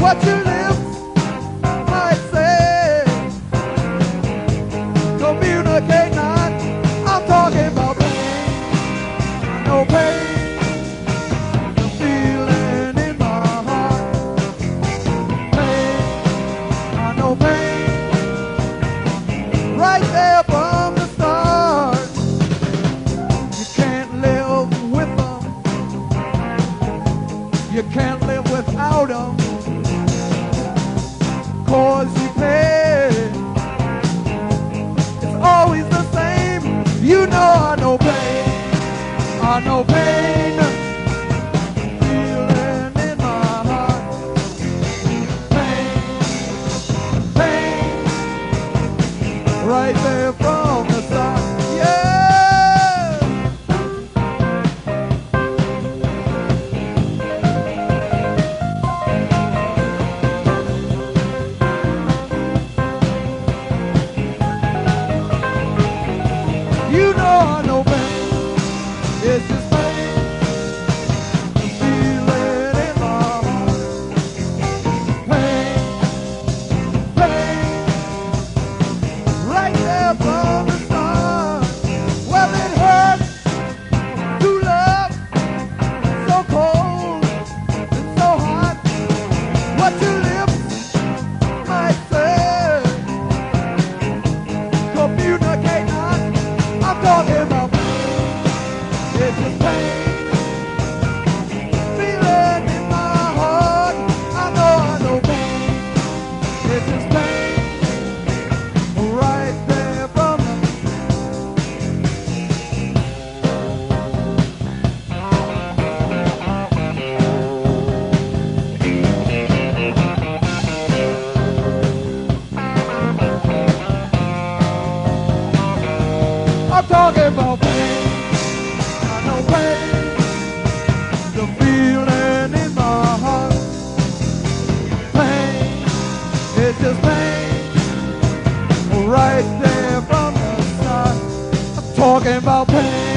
what your lips might say. Communicate not, I'm talking about pain. No pain, the feeling in my heart. Pain, I know pain, right there from the start. You can't live with them, you can't live without them, 'cause you pay. It's always the same, you know I know pain. I know pain, feeling in my heart. Pain, pain, right there from the start. Yeah. You know I know pain. It's just pain, feeling in my heart. Pain, pain, right there from the start. Well, it hurts to love so cold and so hot. What your lips might say, communicate not, I'm talking about pain. It's just pain, feeling in my heart. I know pain. It's just pain, right there from the. I'm talking about pain. I know pain, the feeling in my heart. Pain, it's just pain, right there from the start. I'm talking about pain.